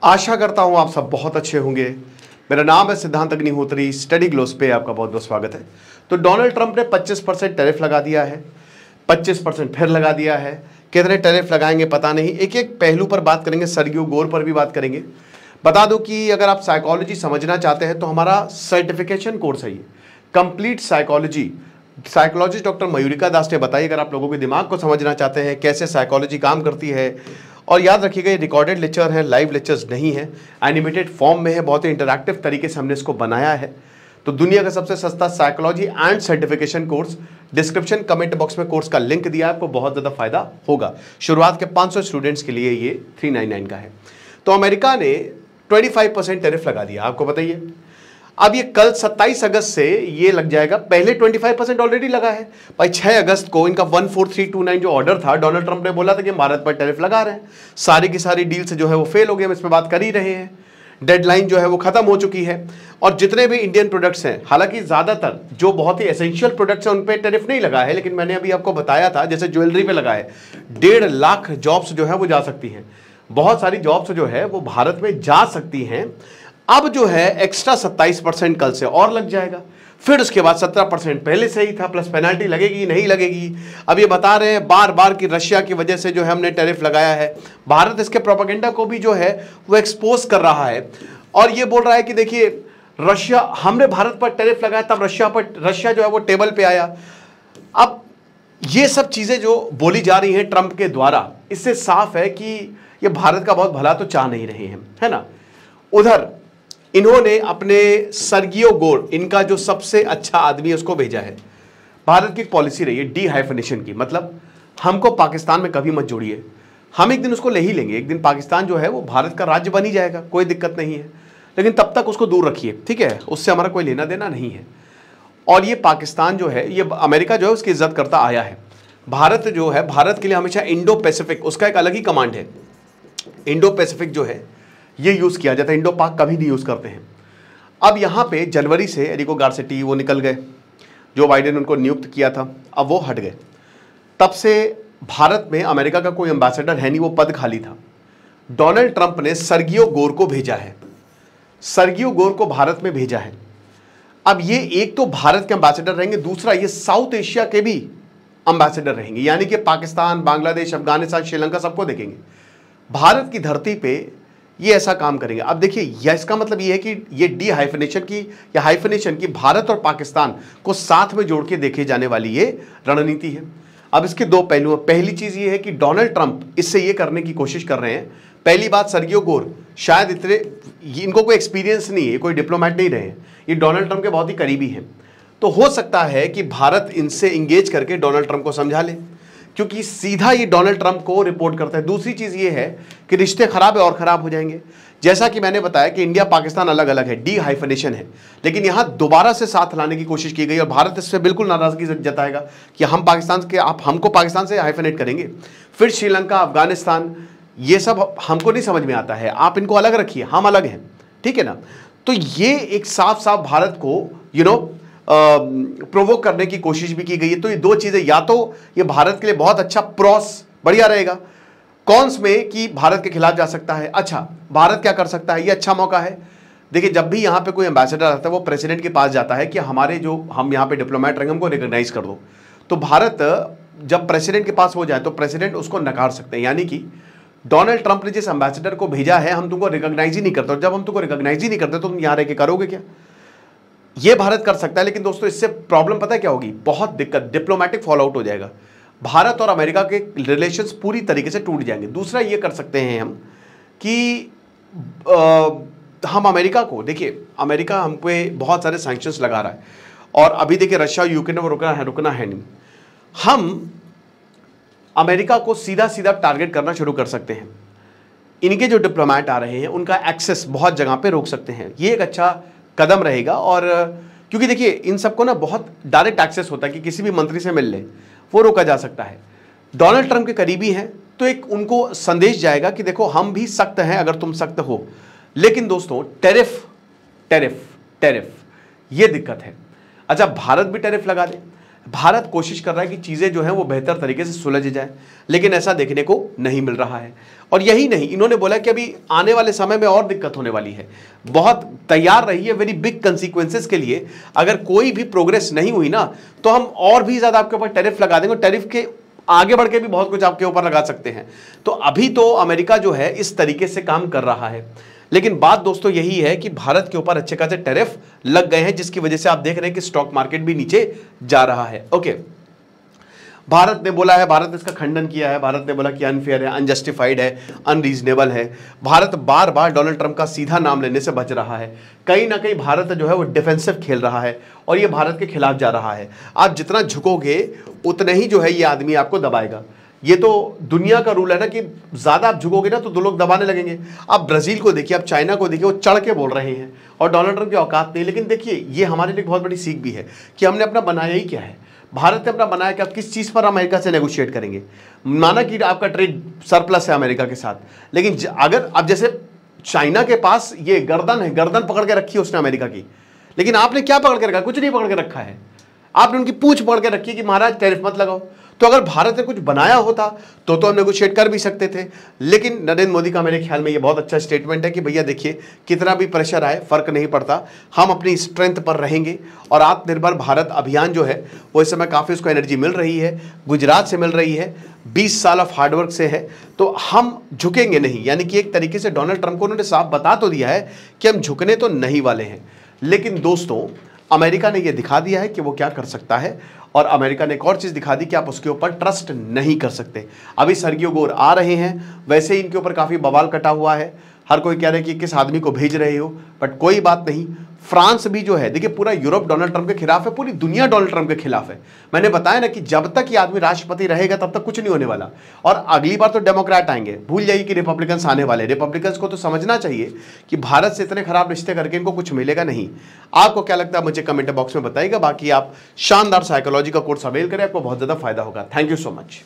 आशा करता हूं आप सब बहुत अच्छे होंगे। मेरा नाम है सिद्धांत अग्निहोत्री। स्टडी ग्लोस पे आपका बहुत बहुत स्वागत है। तो डोनाल्ड ट्रंप ने 25% टैरिफ लगा दिया है, 25% फिर लगा दिया है। कितने टैरिफ लगाएंगे पता नहीं। एक एक पहलू पर बात करेंगे, सरगियो गोर पर भी बात करेंगे। बता दूं कि अगर आप साइकोलॉजी समझना चाहते हैं तो हमारा सर्टिफिकेशन कोर्स है ये, complete psychology. Psychologist doctor Mayurika दास ने बताई। अगर आप लोगों के दिमाग को समझना चाहते हैं कैसे साइकोलॉजी काम करती है, और याद रखिएगा ये रिकॉर्डेड लेक्चर है, लाइव लेक्चर्स नहीं है, एनिमेटेड फॉर्म में है, बहुत ही इंटरैक्टिव तरीके से हमने इसको बनाया है। तो दुनिया का सबसे सस्ता psychology and certification course, description comment box में कोर्स का लिंक दिया है, आपको बहुत ज़्यादा फायदा होगा। शुरुआत के 500 स्टूडेंट्स के लिए ये 399 का है। तो अमेरिका ने 25% टैरिफ लगा दिया, आपको बताइए। अब ये कल 27 अगस्त से ये लग जाएगा। पहले 25% ऑलरेडी लगा है भाई। 6 अगस्त को इनका 14329 जो ऑर्डर था, डोनाल्ड ट्रंप ने बोला था कि भारत पर टैरिफ लगा रहे हैं। सारी की सारी डील्स जो है वो फेल हो गए, हम इस पर बात कर ही रहे हैं। डेडलाइन जो है वो खत्म हो चुकी है। और जितने भी इंडियन प्रोडक्ट्स हैं, हालांकि ज़्यादातर जो बहुत ही एसेंशियल प्रोडक्ट्स हैं उन पर टैरिफ नहीं लगा है, लेकिन मैंने अभी आपको बताया था जैसे ज्वेलरी पे लगा है। 1.5 लाख जॉब्स जो है वो जा सकती हैं। बहुत सारी जॉब्स जो है वो भारत में जा सकती हैं। अब जो है एक्स्ट्रा 27% कल से और लग जाएगा। फिर उसके बाद 17% पहले से ही था, प्लस पेनल्टी लगेगी नहीं लगेगी। अब ये बता रहे हैं बार बार कि रशिया की वजह से जो है हमने टैरिफ लगाया है। भारत इसके प्रोपेगेंडा को भी जो है वो एक्सपोज कर रहा है और ये बोल रहा है कि देखिए रशिया, हमने भारत पर टैरिफ लगाया तब रशिया जो है वो टेबल पे आया। अब ये सब चीजें जो बोली जा रही हैं ट्रंप के द्वारा, इससे साफ है कि ये भारत का बहुत भला तो चाह नहीं रहे हैं, है ना। उधर इन्होंने अपने सर्गियो गोर, इनका जो सबसे अच्छा आदमी है, उसको भेजा है। भारत की एक पॉलिसी रही है डी-हाइफनेशन की, मतलब हमको पाकिस्तान में कभी मत जोड़िए। हम एक दिन उसको ले ही लेंगे, एक दिन पाकिस्तान जो है वो भारत का राज्य बन ही जाएगा, कोई दिक्कत नहीं है, लेकिन तब तक उसको दूर रखिए, ठीक है। उससे हमारा कोई लेना देना नहीं है। और ये पाकिस्तान जो है, ये अमेरिका जो है उसकी इज्जत करता आया है। भारत जो है, भारत के लिए हमेशा इंडो पैसिफिक, उसका एक अलग ही कमांड है। इंडो पैसिफिक जो है ये यूज़ किया जाता है, इंडो पाक कभी नहीं यूज़ करते हैं। अब यहाँ पे जनवरी से एरिको गारसेटी वो निकल गए, जो बाइडेन ने उनको नियुक्त किया था, अब वो हट गए। तब से भारत में अमेरिका का कोई एम्बेसडर है नहीं, वो पद खाली था। डोनाल्ड ट्रंप ने सर्गियो गोर को भेजा है, सर्गियो गोर को भारत में भेजा है। अब ये एक तो भारत के एम्बेसडर रहेंगे, दूसरा ये साउथ एशिया के भी एम्बेसडर रहेंगे, यानी कि पाकिस्तान, बांग्लादेश, अफगानिस्तान, श्रीलंका सबको देखेंगे। भारत की धरती पे ये ऐसा काम करेंगे। अब देखिए इसका मतलब ये है कि ये डी-हाइफनेशन की या हाइफनेशन की भारत और पाकिस्तान को साथ में जोड़ के देखे जाने वाली ये रणनीति है। अब इसके दो पहलू हैं। पहली चीज़ ये है कि डोनाल्ड ट्रंप इससे ये करने की कोशिश कर रहे हैं। पहली बात, सर्गियो गोर शायद इतने, इनको कोई एक्सपीरियंस नहीं है, कोई डिप्लोमेट नहीं रहे, ये डोनाल्ड ट्रंप के बहुत ही करीबी हैं। तो हो सकता है कि भारत इनसे इंगेज करके डोनाल्ड ट्रंप को समझा ले, क्योंकि सीधा ये डोनाल्ड ट्रंप को रिपोर्ट करता है। दूसरी चीज़ ये है कि रिश्ते खराब है और ख़राब हो जाएंगे। जैसा कि मैंने बताया कि इंडिया पाकिस्तान अलग अलग है, डी-हाइफनेशन है, लेकिन यहाँ दोबारा से साथ लाने की कोशिश की गई और भारत इससे बिल्कुल नाराज़गी जताएगा कि हम पाकिस्तान के, आप हमको पाकिस्तान से हाइफनेट करेंगे। फिर श्रीलंका, अफगानिस्तान, ये सब हमको नहीं समझ में आता है, आप इनको अलग रखिए, हम अलग हैं, ठीक है ना। तो ये एक साफ साफ भारत को प्रोवोक करने की कोशिश भी की गई है। तो ये दो चीजें, या तो ये भारत के लिए बहुत अच्छा प्रॉस बढ़िया रहेगा, कॉन्स में कि भारत के खिलाफ जा सकता है। अच्छा, भारत क्या कर सकता है, ये अच्छा मौका है। देखिए, जब भी यहाँ पे कोई एम्बेसडर आता है वो प्रेसिडेंट के पास जाता है कि हमारे जो हम यहाँ पे डिप्लोमेट रहेंगे हमको रिकॉग्नाइज कर दो। तो भारत जब प्रेसिडेंट के पास हो जाए तो प्रेसिडेंट उसको नकार सकते हैं, यानी कि डोनाल्ड ट्रंप ने जिस एम्बेसडर को भेजा है, हम तुमको रिकॉग्नाइज ही नहीं करते, और जब हम तुमको रिकॉग्नाइज ही नहीं करते तो तुम यहाँ रह के करोगे क्या। ये भारत कर सकता है, लेकिन दोस्तों इससे प्रॉब्लम पता है क्या होगी, बहुत दिक्कत, डिप्लोमेटिक फॉलोआउट हो जाएगा। भारत और अमेरिका के रिलेशंस पूरी तरीके से टूट जाएंगे। दूसरा ये कर सकते हैं हम कि हम अमेरिका को, देखिए अमेरिका हम पे बहुत सारे सैंक्शंस लगा रहा है, और अभी देखिए रशिया यूक्रेन ने वो रुकना है नहीं। हम अमेरिका को सीधा सीधा टारगेट करना शुरू कर सकते हैं। इनके जो डिप्लोमेट आ रहे हैं उनका एक्सेस बहुत जगह पे रोक सकते हैं। ये एक अच्छा कदम रहेगा। और क्योंकि देखिए इन सबको ना बहुत डायरेक्ट एक्सेस होता है कि किसी भी मंत्री से मिल ले, वो रोका जा सकता है। डोनाल्ड ट्रंप के करीबी हैं तो एक उनको संदेश जाएगा कि देखो हम भी सख्त हैं अगर तुम सख्त हो। लेकिन दोस्तों टैरिफ टैरिफ टैरिफ ये दिक्कत है। अच्छा, भारत भी टैरिफ लगा दे, भारत कोशिश कर रहा है कि चीज़ें जो हैं वो बेहतर तरीके से सुलझ जाए, लेकिन ऐसा देखने को नहीं मिल रहा है। और यही नहीं, इन्होंने बोला कि अभी आने वाले समय में और दिक्कत होने वाली है, बहुत तैयार रहिए वेरी बिग कंसिक्वेंसेस के लिए। अगर कोई भी प्रोग्रेस नहीं हुई ना तो हम और भी ज़्यादा आपके ऊपर टैरिफ लगा देंगे, टैरिफ के आगे बढ़ के भी बहुत कुछ आपके ऊपर लगा सकते हैं। तो अभी तो अमेरिका जो है इस तरीके से काम कर रहा है, लेकिन बात दोस्तों यही है कि भारत के ऊपर अच्छे खासे टैरिफ लग गए हैं, जिसकी वजह से आप देख रहे हैं कि स्टॉक मार्केट भी नीचे जा रहा है। ओके, भारत ने बोला है, भारत ने इसका खंडन किया है, भारत ने बोला कि अनफेयर है, अनजस्टिफाइड है, अनरीजनेबल है। भारत बार बार डोनाल्ड ट्रंप का सीधा नाम लेने से बच रहा है। कहीं ना कहीं भारत जो है वो डिफेंसिव खेल रहा है और ये भारत के खिलाफ जा रहा है। आप जितना झुकोगे उतने ही जो है ये आदमी आपको दबाएगा। ये तो दुनिया का रूल है ना कि ज्यादा आप झुकोगे ना तो दो लोग दबाने लगेंगे। आप ब्राजील को देखिए, आप चाइना को देखिए, वो चढ़ के बोल रहे हैं और डोनाल्ड ट्रंप की औकात नहीं। लेकिन देखिए, ये हमारे लिए बहुत बड़ी सीख भी है कि हमने अपना बनाया ही क्या है। भारत ने अपना बनाया कि आप किस चीज़ पर अमेरिका से नेगोशिएट करेंगे। माना कि आपका ट्रेड सरप्लस है अमेरिका के साथ, लेकिन अगर अब जैसे चाइना के पास ये गर्दन है, गर्दन पकड़ के रखी है उसने अमेरिका की, लेकिन आपने क्या पकड़ के रखा? कुछ नहीं पकड़ के रखा है, आपने उनकी पूंछ पकड़ के रखी कि महाराज टैरिफ मत लगाओ। तो अगर भारत ने कुछ बनाया होता तो हम नेगोशिएट कर भी सकते थे। लेकिन नरेंद्र मोदी का मेरे ख्याल में ये बहुत अच्छा स्टेटमेंट है कि भैया देखिए, कितना भी प्रेशर आए फर्क नहीं पड़ता, हम अपनी स्ट्रेंथ पर रहेंगे। और आत्मनिर्भर भारत अभियान जो है वो इस समय काफ़ी उसको एनर्जी मिल रही है, गुजरात से मिल रही है, 20 साल ऑफ हार्डवर्क से है। तो हम झुकेंगे नहीं, यानी कि एक तरीके से डोनाल्ड ट्रंप को उन्होंने साफ बता तो दिया है कि हम झुकने तो नहीं वाले हैं। लेकिन दोस्तों, अमेरिका ने यह दिखा दिया है कि वो क्या कर सकता है, और अमेरिका ने एक और चीज़ दिखा दी कि आप उसके ऊपर ट्रस्ट नहीं कर सकते। अभी सर्गियो गोर आ रहे हैं, वैसे ही इनके ऊपर काफ़ी बवाल कटा हुआ है, हर कोई कह रहे हैं कि किस आदमी को भेज रहे हो, बट कोई बात नहीं। फ्रांस भी जो है, देखिए पूरा यूरोप डोनाल्ड ट्रंप के खिलाफ है, पूरी दुनिया डोनाल्ड ट्रंप के खिलाफ है। मैंने बताया ना कि जब तक ये आदमी राष्ट्रपति रहेगा तब तक कुछ नहीं होने वाला, और अगली बार तो डेमोक्रेट आएंगे। भूल जाइए कि रिपब्लिकन्स आने वाले। रिपब्लिकन्स को तो समझना चाहिए कि भारत से इतने खराब रिश्ते करके इनको कुछ मिलेगा नहीं। आपको क्या लगता है मुझे कमेंट बॉक्स में बताइएगा। बाकी आप शानदार साइकोलॉजी का कोर्स अवेल करें, आपको बहुत ज़्यादा फायदा होगा। Thank you so much.